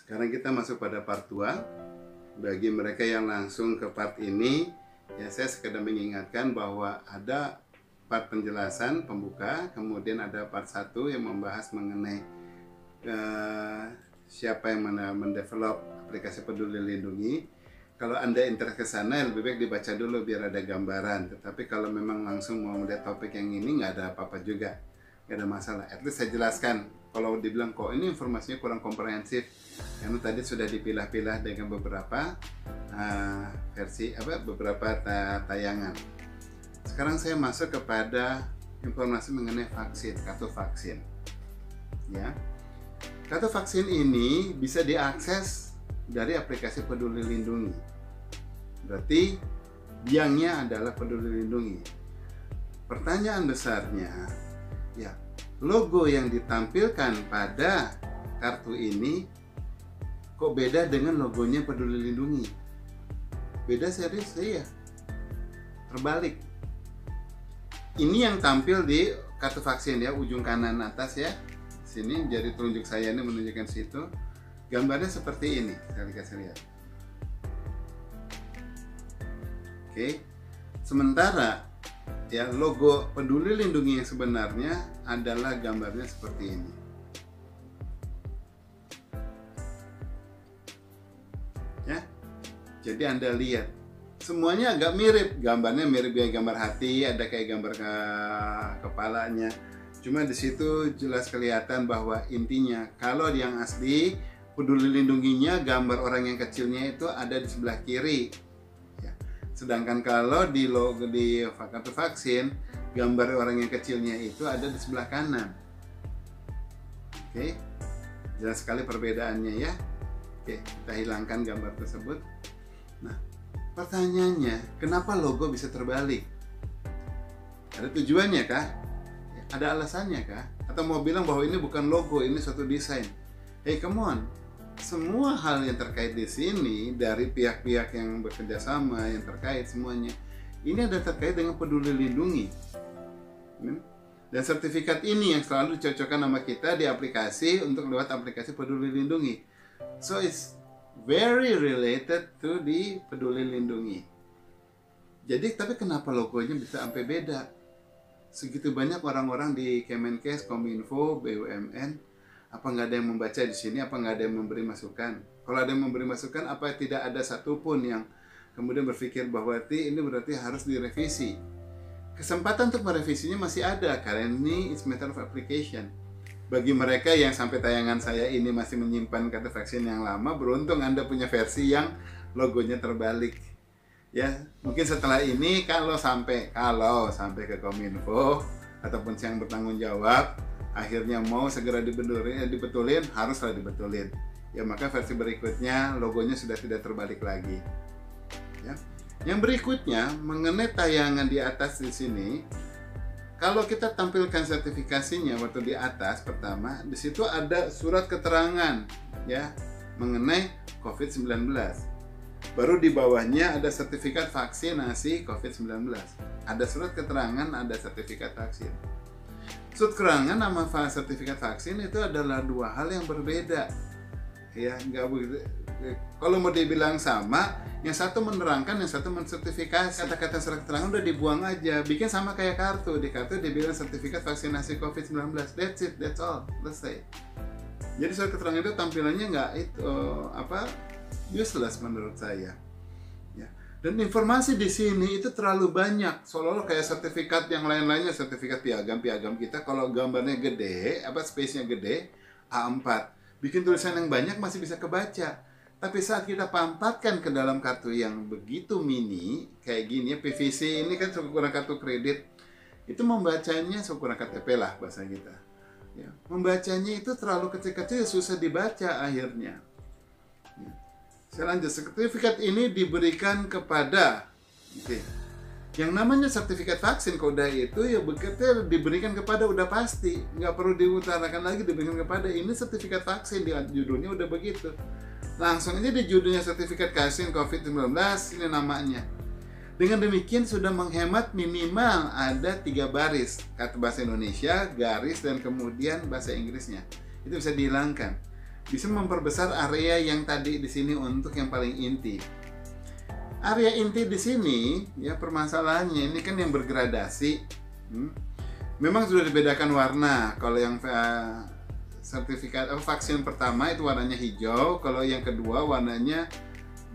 Sekarang kita masuk pada part 2. Bagi mereka yang langsung ke part ini, ya saya sekedar mengingatkan bahwa ada part penjelasan pembuka, kemudian ada part 1 yang membahas mengenai siapa yang mendevelop aplikasi Peduli Lindungi. Kalau Anda interest ke sana, lebih baik dibaca dulu biar ada gambaran. Tetapi kalau memang langsung mau melihat topik yang ini, nggak ada apa-apa juga, nggak ada masalah. At least saya jelaskan. Kalau dibilang kok ini informasinya kurang komprehensif, karena tadi sudah dipilah-pilah dengan beberapa beberapa tayangan. Sekarang saya masuk kepada informasi mengenai vaksin, kartu vaksin. Ya. Kartu vaksin ini bisa diakses dari aplikasi Peduli Lindungi. Berarti biangnya adalah Peduli Lindungi. Pertanyaan besarnya, ya, logo yang ditampilkan pada kartu ini kok beda dengan logonya Peduli Lindungi? Beda serius, iya. Terbalik. Ini yang tampil di kartu vaksin ya, ujung kanan atas ya. Sini jari telunjuk saya ini menunjukkan situ. Gambarnya seperti ini, saya kasih lihat. Oke. Sementara ya logo Peduli Lindungi yang sebenarnya adalah gambarnya seperti ini. Ya. Jadi Anda lihat semuanya agak mirip, gambarnya mirip kayak gambar hati, ada kayak gambar kepalanya. Cuma di situ jelas kelihatan bahwa intinya kalau yang asli Peduli Lindunginya gambar orang yang kecilnya itu ada di sebelah kiri. Ya. Sedangkan kalau di logo di kartu vaksin gambar orang yang kecilnya itu ada di sebelah kanan. Oke, jelas sekali perbedaannya ya. Oke, kita hilangkan gambar tersebut. Nah, pertanyaannya, kenapa logo bisa terbalik? Ada tujuannya kah? Ada alasannya kah? Atau mau bilang bahwa ini bukan logo, ini suatu desain? Hey, come on! Semua hal yang terkait di sini dari pihak-pihak yang bekerja sama, yang terkait semuanya, ini ada terkait dengan Peduli Lindungi. Dan sertifikat ini yang selalu dicocokkan sama kita di aplikasi untuk lewat aplikasi Peduli Lindungi. So it's very related to di Peduli Lindungi. Jadi tapi kenapa logonya bisa sampai beda? Segitu banyak orang-orang di Kemenkes, Kominfo, BUMN, apa nggak ada yang membaca di sini? Apa nggak ada yang memberi masukan? Kalau ada yang memberi masukan, apa tidak ada satupun yang kemudian berpikir bahwa ini berarti harus direvisi? Kesempatan untuk merevisinya masih ada, karena ini is matter of application. Bagi mereka yang sampai tayangan saya ini masih menyimpan kartu vaksin yang lama, beruntung Anda punya versi yang logonya terbalik. Ya, mungkin setelah ini kalau sampai ke Kominfo ataupun yang bertanggung jawab akhirnya mau segera dibetulin, haruslah dibetulin. Ya, maka versi berikutnya logonya sudah tidak terbalik lagi. Ya. Yang berikutnya mengenai tayangan di atas di sini, kalau kita tampilkan sertifikasinya waktu di atas pertama, di situ ada surat keterangan ya mengenai COVID-19. Baru di bawahnya ada sertifikat vaksinasi COVID-19. Ada surat keterangan, ada sertifikat vaksin. Surat keterangan sama sertifikat vaksin itu adalah dua hal yang berbeda. Ya, nggak begitu. Kalau mau dibilang sama, yang satu menerangkan, yang satu mensertifikasi. Kata-kata surat keterangan udah dibuang aja, bikin sama kayak kartu. Di kartu dibilang sertifikat vaksinasi COVID-19. That's it, that's all, selesai. Jadi surat keterangan itu tampilannya nggak useless menurut saya. Ya. Dan informasi di sini itu terlalu banyak, seolah-olah kayak sertifikat yang lain-lainnya, sertifikat piagam kita kalau gambarnya gede, space-nya gede, A4, bikin tulisan yang banyak masih bisa kebaca. Tapi saat kita pampatkan ke dalam kartu yang begitu mini, kayak gini ya, PVC ini kan ukuran kartu kredit, itu membacanya ukuran KTP lah bahasa kita. Ya. Membacanya itu terlalu kecil-kecil, susah dibaca akhirnya. Ya. Saya lanjut, sertifikat ini diberikan kepada yang namanya sertifikat vaksin kode itu ya begitu diberikan kepada udah pasti, nggak perlu diutarakan lagi, diberikan kepada. Ini sertifikat vaksin, di judulnya udah begitu, langsung aja di judulnya sertifikat vaksin COVID-19 ini namanya. Dengan demikian sudah menghemat minimal ada 3 baris kata bahasa Indonesia, garis, dan kemudian bahasa Inggrisnya. Itu bisa dihilangkan. bisa memperbesar area yang tadi di sini untuk yang paling inti. Area inti di sini ya, permasalahannya ini kan yang bergradasi. Memang sudah dibedakan warna. Kalau yang sertifikat vaksin pertama itu warnanya hijau, kalau yang kedua warnanya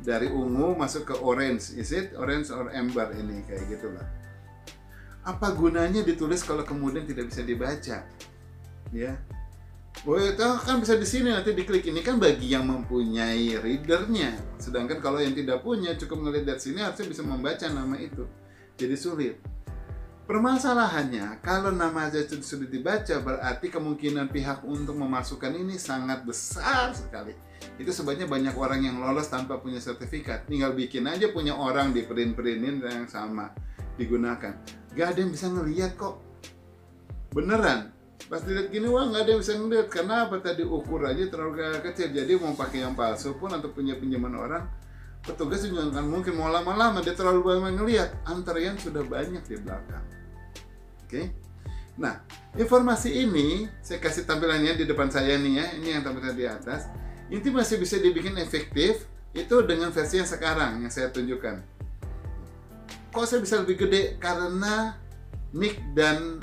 dari ungu masuk ke orange. Is it orange or amber ini, kayak gitulah. Apa gunanya ditulis kalau kemudian tidak bisa dibaca? Ya. Oh, itu kan bisa di sini nanti diklik. Ini kan bagi yang mempunyai readernya. Sedangkan kalau yang tidak punya, cukup ngelihat dari sini harusnya bisa membaca nama itu. Jadi sulit. Permasalahannya, kalau nama aja sudah dibaca, berarti kemungkinan pihak untuk memasukkan ini sangat besar sekali. Itu sebabnya banyak orang yang lolos tanpa punya sertifikat. Tinggal bikin aja punya orang, di print-printin yang sama digunakan. Gak ada yang bisa ngelihat kok. Beneran. Pas dilihat gini, wah nggak ada yang bisa ngeliat. Karena apa? Tadi ukurannya terlalu kecil. Jadi mau pakai yang palsu pun atau punya pinjaman orang, petugas juga nggak mungkin mau lama-lama, dia terlalu banyak ngeliat. Antrian sudah banyak di belakang. Oke. Nah, informasi ini saya kasih tampilannya di depan saya nih ya. Ini yang tampilan di atas. Ini masih bisa dibikin efektif itu dengan versi yang sekarang yang saya tunjukkan. Kok saya bisa lebih gede? Karena nick dan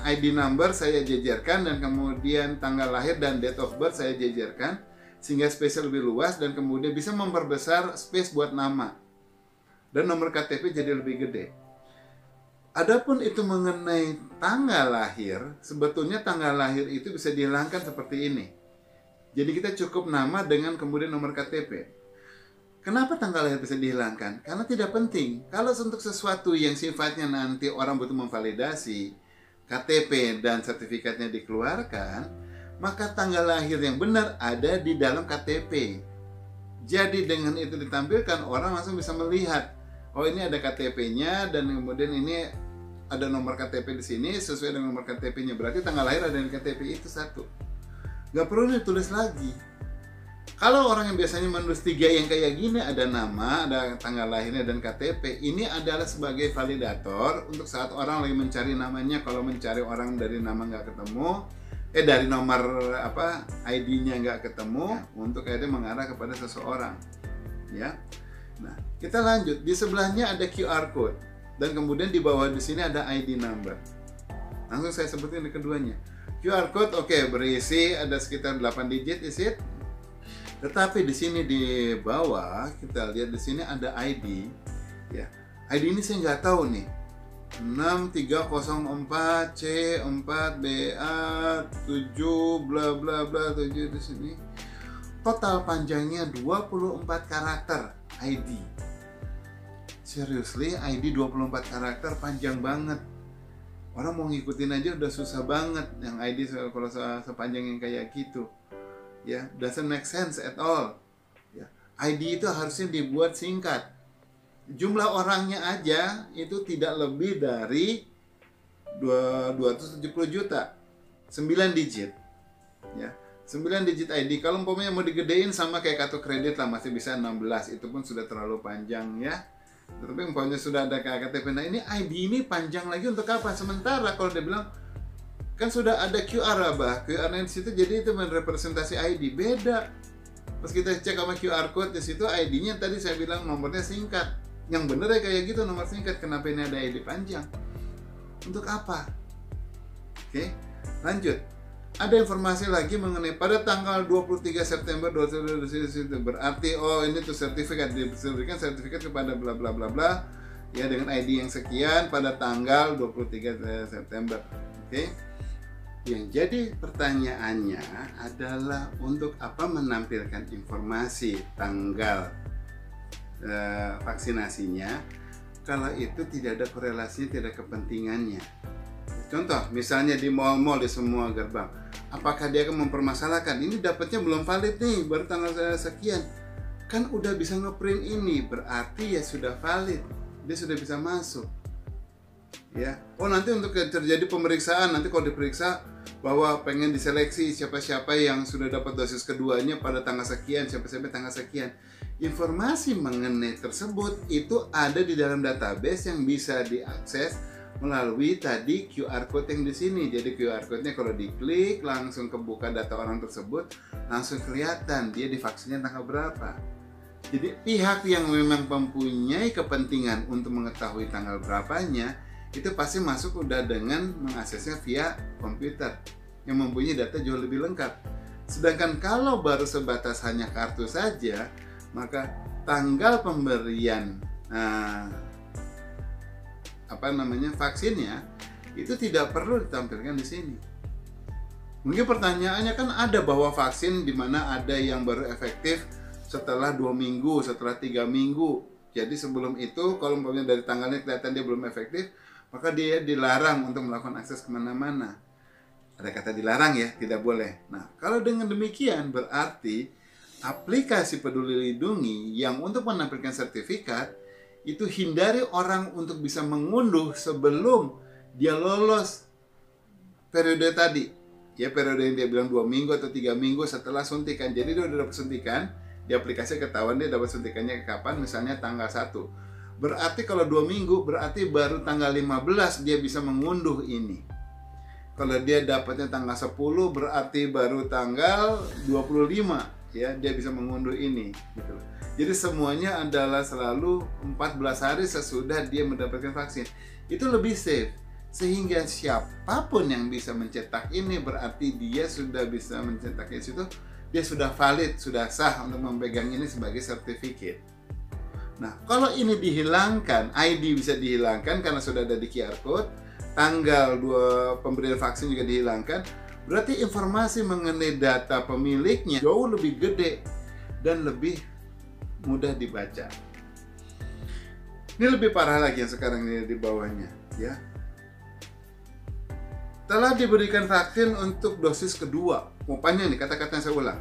ID number saya jejerkan, dan kemudian tanggal lahir dan date of birth saya jejerkan, sehingga space lebih luas dan kemudian bisa memperbesar space buat nama, dan nomor KTP jadi lebih gede. Adapun itu mengenai tanggal lahir, sebetulnya tanggal lahir itu bisa dihilangkan seperti ini. Jadi kita cukup nama dengan kemudian nomor KTP. Kenapa tanggal lahir bisa dihilangkan? Karena tidak penting. Kalau untuk sesuatu yang sifatnya nanti orang butuh memvalidasi, KTP dan sertifikatnya dikeluarkan, maka tanggal lahir yang benar ada di dalam KTP. Jadi dengan itu ditampilkan, orang langsung bisa melihat, oh ini ada KTP-nya, dan kemudian ini ada nomor KTP di sini sesuai dengan nomor KTP-nya. Berarti tanggal lahir ada di KTP itu satu. Gak perlu ditulis lagi. Kalau orang yang biasanya menulis 3 yang kayak gini, ada nama, ada tanggal lahirnya, dan KTP, ini adalah sebagai validator untuk saat orang lagi mencari namanya. Kalau mencari orang dari nama nggak ketemu, dari nomor ID-nya nggak ketemu, untuk akhirnya mengarah kepada seseorang. Ya. Nah, kita lanjut. Di sebelahnya ada QR code, dan kemudian di bawah di sini ada ID number. Langsung saya sebutin di keduanya. QR code berisi ada sekitar 8 digit, is it? Tetapi di sini di bawah kita lihat di sini ada ID, ya. ID ini saya nggak tahu nih. 6304 C4BA 7 bla bla bla 7 di sini. Total panjangnya 24 karakter ID. Seriously, ID 24 karakter panjang banget. Orang mau ngikutin aja udah susah banget yang ID kalau sepanjang yang kayak gitu. Ya, doesn't make sense at all. Ya, ID itu harusnya dibuat singkat. Jumlah orangnya aja itu tidak lebih dari 270 juta. 9 digit. Ya, 9 digit ID. Kalau umpamanya mau digedein sama kayak kartu kredit lah, masih bisa 16. Itu pun sudah terlalu panjang ya. Tapi umpamanya sudah ada KTP. Nah, ini ID ini panjang lagi untuk apa? Sementara kalau dia bilang kan sudah ada QR QR-nya di situ, jadi itu merepresentasi ID. Beda. Pas kita cek sama QR code di situ, ID-nya tadi saya bilang nomornya singkat. Yang bener ya kayak gitu, nomor singkat. Kenapa ini ada ID panjang? Untuk apa? Oke, lanjut. Ada informasi lagi mengenai pada tanggal 23 September 2020, berarti oh ini tuh sertifikat, diberikan sertifikat kepada bla bla bla bla ya dengan ID yang sekian pada tanggal 23 September. Oke. Yang jadi pertanyaannya adalah untuk apa menampilkan informasi tanggal vaksinasinya kalau itu tidak ada korelasi, tidak ada kepentingannya. Contoh, misalnya di mal-mal di semua gerbang, apakah dia akan mempermasalahkan ini dapatnya belum valid nih, baru tanggal sekian, kan udah bisa ngeprint ini, berarti ya sudah valid, dia sudah bisa masuk. Ya, oh nanti untuk terjadi pemeriksaan, nanti kalau diperiksa bahwa pengen diseleksi siapa-siapa yang sudah dapat dosis keduanya pada tanggal sekian, siapa-siapa tanggal sekian. Informasi mengenai tersebut itu ada di dalam database yang bisa diakses melalui tadi QR code yang di sini. Jadi QR code-nya kalau diklik langsung kebuka data orang tersebut, langsung kelihatan dia divaksinnya tanggal berapa. Jadi pihak yang memang mempunyai kepentingan untuk mengetahui tanggal berapanya itu pasti masuk udah dengan mengaksesnya via komputer yang mempunyai data jauh lebih lengkap. Sedangkan kalau baru sebatas hanya kartu saja, maka tanggal pemberian vaksinnya itu tidak perlu ditampilkan di sini. Mungkin pertanyaannya kan ada bahwa vaksin di mana ada yang baru efektif setelah 2 minggu, setelah 3 minggu. Jadi sebelum itu kalau umpamanya dari tanggalnya kelihatan dia belum efektif, maka dia dilarang untuk melakukan akses kemana-mana. Ada kata dilarang ya, tidak boleh. Nah, kalau dengan demikian berarti aplikasi Peduli Lindungi yang untuk menampilkan sertifikat itu hindari orang untuk bisa mengunduh sebelum dia lolos periode tadi. Ya, periode yang dia bilang 2 minggu atau 3 minggu setelah suntikan. Jadi dia udah dapat suntikan, di aplikasi ketahuan dia dapat suntikannya kapan, misalnya tanggal 1. Berarti kalau 2 minggu, berarti baru tanggal 15 dia bisa mengunduh ini. Kalau dia dapatnya tanggal 10, berarti baru tanggal 25 ya dia bisa mengunduh ini gitu. Jadi semuanya adalah selalu 14 hari sesudah dia mendapatkan vaksin. Itu lebih safe. Sehingga siapapun yang bisa mencetak ini berarti dia sudah bisa mencetaknya situ, dia sudah valid, sudah sah untuk memegang ini sebagai sertifikat. Nah, kalau ini dihilangkan, ID bisa dihilangkan karena sudah ada di QR code, tanggal pemberian vaksin juga dihilangkan, berarti informasi mengenai data pemiliknya jauh lebih gede dan lebih mudah dibaca. Ini lebih parah lagi yang sekarang ini di bawahnya, ya. Telah diberikan vaksin untuk dosis kedua. Rupanya nih kata-kata yang saya ulang.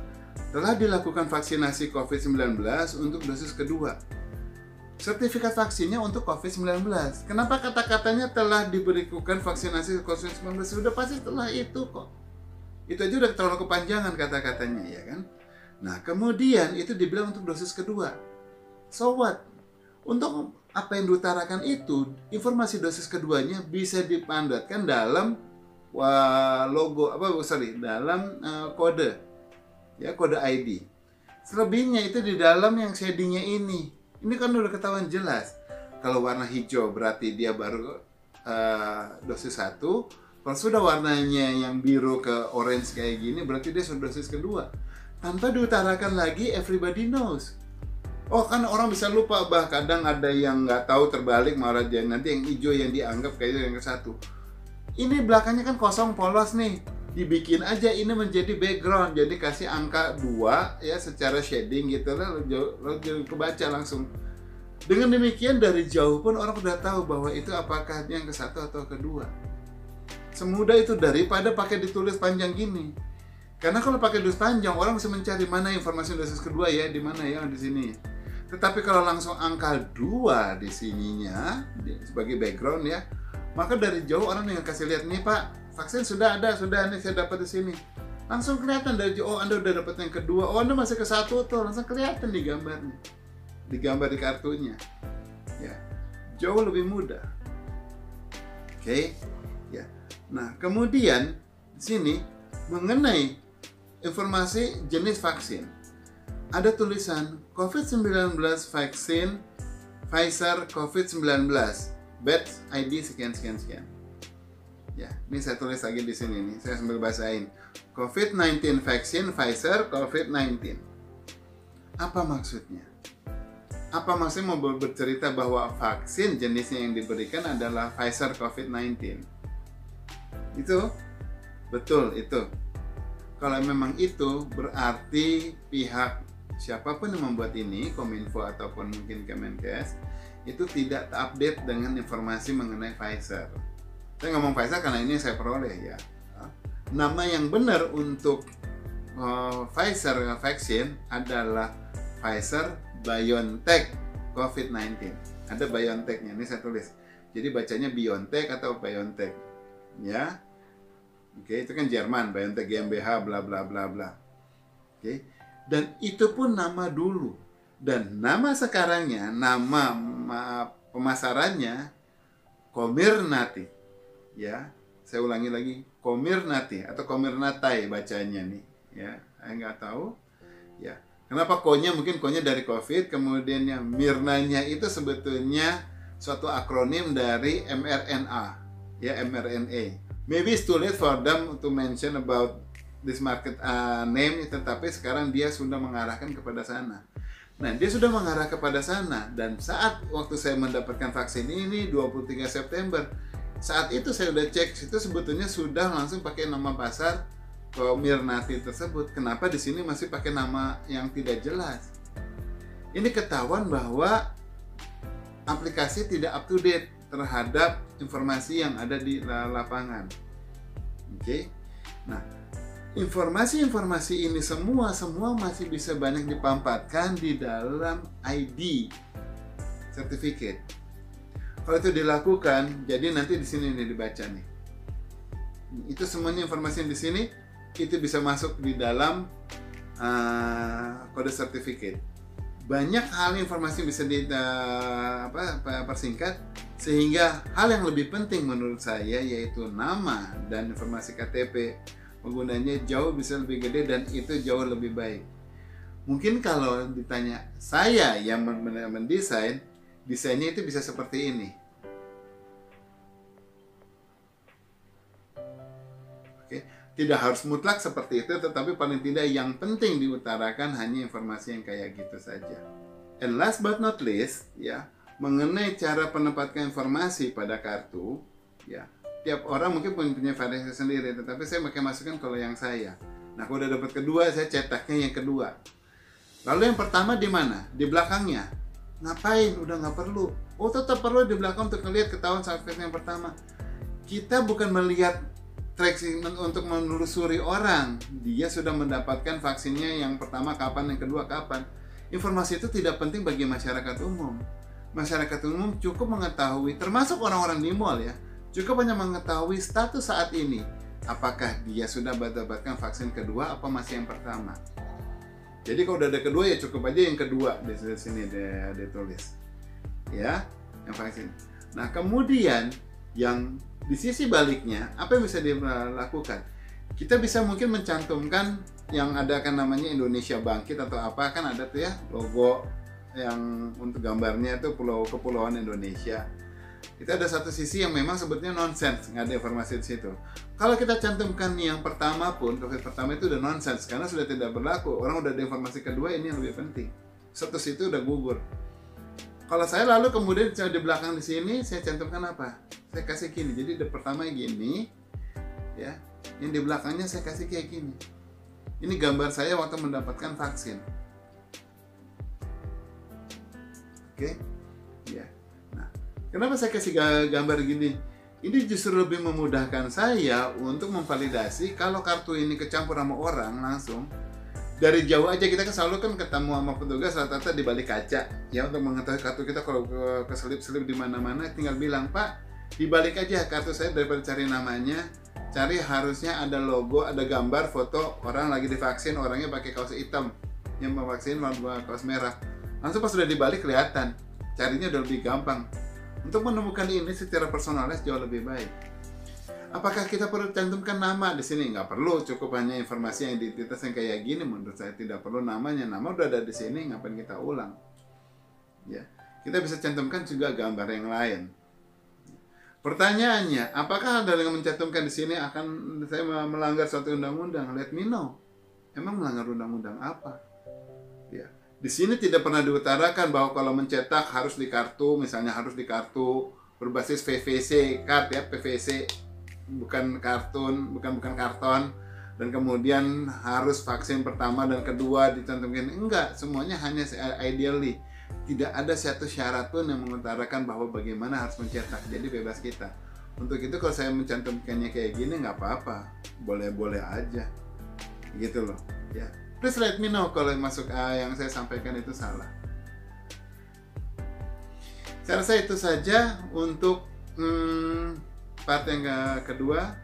Telah dilakukan vaksinasi COVID-19 untuk dosis kedua. Sertifikat vaksinnya untuk COVID-19. Kenapa kata-katanya telah diberikan vaksinasi COVID-19? Sudah pasti setelah itu kok. Itu aja udah terlalu kepanjangan kata-katanya, ya kan? Nah, kemudian itu dibilang untuk dosis kedua. So what? Untuk apa yang diutarakan itu, informasi dosis keduanya bisa dipandatkan dalam dalam kode. Ya, kode ID. Selebihnya itu di dalam yang shadingnya ini. Ini kan udah ketahuan jelas. Kalau warna hijau berarti dia baru dosis 1. Kalau sudah warnanya yang biru ke orange kayak gini berarti dia sudah dosis kedua. Tanpa diutarakan lagi, everybody knows. Oh, kan orang bisa lupa, kadang ada yang nggak tahu terbalik malah dia nanti yang hijau yang dianggap kayaknya yang ke satu. Ini belakangnya kan kosong polos nih. Dibikin aja ini menjadi background, jadi kasih angka 2 ya secara shading gitu lah, lo kebaca langsung. Dengan demikian dari jauh pun orang udah tahu bahwa itu apakah yang ke satu atau kedua. Semudah itu daripada pakai ditulis panjang gini. Karena kalau pakai tulis panjang orang bisa mencari mana informasi dosis kedua ya, di mana ya, di sini. Tetapi kalau langsung angka 2 di sininya sebagai background ya, maka dari jauh orang yang kasih lihat nih Pak, vaksin sudah ada, sudah nih saya dapat di sini. Langsung kelihatan dari jauh, oh Anda udah dapat yang kedua, oh Anda masih ke 1 tuh, langsung kelihatan di gambarnya. Digambar di kartunya. Ya. Jauh lebih mudah. Oke. Ya. Nah, kemudian di sini mengenai informasi jenis vaksin. Ada tulisan COVID-19 vaksin Pfizer COVID-19 batch ID sekian. Ya, ini saya tulis lagi di sini nih. Saya sambil bahasain. COVID-19 vaksin Pfizer COVID-19. Apa maksudnya? Apa maksudnya mau bercerita bahwa vaksin jenisnya yang diberikan adalah Pfizer COVID-19? Itu betul itu. Kalau memang itu berarti pihak siapapun yang membuat ini, Kominfo ataupun mungkin Kemenkes, itu tidak update dengan informasi mengenai Pfizer. Saya ngomong Pfizer karena ini yang saya peroleh ya. Nama yang benar untuk Pfizer vaksin adalah Pfizer BioNTech COVID-19. Ada BioNTech-nya, ini saya tulis. Jadi bacanya BioNTech atau BioNTech. Ya. Oke, itu kan Jerman, BioNTech GmbH bla bla bla bla. Oke. Dan itu pun nama dulu. Dan nama sekarangnya, nama pemasarannya Comirnaty. Ya, saya ulangi lagi, Comirnaty atau Comirnaty bacanya nih. Ya, saya nggak tahu. Ya, kenapa ko-nya mungkin ko-nya dari COVID, kemudian yang Mirnanya itu sebetulnya suatu akronim dari mRNA, ya mRNA. Maybe it's too late for them to mention about this market name, tetapi sekarang dia sudah mengarahkan kepada sana. Nah, dia sudah mengarah kepada sana, dan saat waktu saya mendapatkan vaksin ini 23 September, saat itu saya udah cek, itu sebetulnya sudah langsung pakai nama pasar Comirnaty tersebut. Kenapa di sini masih pakai nama yang tidak jelas? Ini ketahuan bahwa aplikasi tidak up to date terhadap informasi yang ada di lapangan. Oke. Nah, informasi-informasi ini semua masih bisa banyak dipampatkan di dalam ID certificate. Kalau itu dilakukan, jadi nanti di sini nih dibaca nih. Itu semuanya informasi yang di sini itu bisa masuk di dalam kode certificate. Banyak hal informasi bisa persingkat, sehingga hal yang lebih penting menurut saya yaitu nama dan informasi KTP penggunanya jauh bisa lebih gede dan itu jauh lebih baik. Mungkin kalau ditanya saya yang mendesain, desainnya itu bisa seperti ini. Oke, tidak harus mutlak seperti itu, tetapi paling tidak yang penting diutarakan hanya informasi yang kayak gitu saja. And last but not least, ya, mengenai cara penempatkan informasi pada kartu, ya, tiap orang mungkin punya variasi sendiri, tetapi saya pakai masukan kalau yang saya. Nah, kalau udah dapat kedua, saya cetaknya yang kedua. Lalu yang pertama di mana? Di belakangnya. Ngapain? Udah nggak perlu. Oh, tetap perlu di belakang untuk melihat ketahuan subjek yang pertama. Kita bukan melihat tracing untuk menelusuri orang. Dia sudah mendapatkan vaksinnya yang pertama kapan, yang kedua kapan. Informasi itu tidak penting bagi masyarakat umum. Masyarakat umum cukup mengetahui, termasuk orang-orang di mall ya, cukup hanya mengetahui status saat ini. Apakah dia sudah mendapatkan vaksin kedua apa masih yang pertama. Jadi kalau udah ada kedua ya cukup aja yang kedua di sini ditulis. Ya, yang vaksin. Nah, kemudian yang di sisi baliknya apa yang bisa dilakukan? Kita bisa mungkin mencantumkan yang ada kan namanya Indonesia Bangkit atau apa, kan ada tuh ya logo yang untuk gambarnya itu kepulauan Indonesia. Itu ada satu sisi yang memang sebetulnya nonsens, nggak ada informasi di situ. Kalau kita cantumkan yang pertama pun, COVID pertama itu udah nonsens karena sudah tidak berlaku. Orang udah ada informasi kedua, ini yang lebih penting. Status itu udah gugur. Kalau saya lalu kemudian di belakang di sini saya cantumkan apa? Saya kasih gini. Jadi di pertama gini, ya. Yang di belakangnya saya kasih kayak gini. Ini gambar saya waktu mendapatkan vaksin. Oke, ya. Kenapa saya kasih gambar gini? Ini justru lebih memudahkan saya untuk memvalidasi kalau kartu ini kecampur sama orang langsung. Dari jauh aja kita kan selalu kan ketemu sama petugas rata-rata di balik kaca. Ya, untuk mengetahui kartu kita kalau keselip-selip di mana-mana tinggal bilang, "Pak, di balik aja kartu saya, daripada cari namanya, cari harusnya ada logo, ada gambar foto orang lagi divaksin, orangnya pakai kaos hitam, yang mau vaksin kaos merah." Langsung pas sudah dibalik kelihatan. Carinya udah lebih gampang. Untuk menemukan ini secara personalis jauh lebih baik. Apakah kita perlu cantumkan nama di sini? Nggak perlu, cukup hanya informasi yang identitas yang kayak gini. Menurut saya tidak perlu namanya. Nama udah ada di sini, ngapain kita ulang? Ya, kita bisa cantumkan juga gambar yang lain. Pertanyaannya, apakah dengan mencantumkan di sini akan saya melanggar suatu undang-undang? Let me know. Emang melanggar undang-undang apa? Ya. Di sini tidak pernah diutarakan bahwa kalau mencetak harus di kartu, misalnya harus di kartu berbasis PVC card ya, PVC bukan kartun, bukan karton, dan kemudian harus vaksin pertama dan kedua dicantumkan. Enggak, semuanya hanya ideally. Tidak ada satu syarat pun yang mengutarakan bahwa bagaimana harus mencetak. Jadi bebas kita. Untuk itu kalau saya mencantumkannya kayak gini nggak apa-apa, boleh-boleh aja, gitu loh. Ya. Please let me know kalau masuk yang saya sampaikan itu salah. Saya rasa itu saja untuk part yang kedua.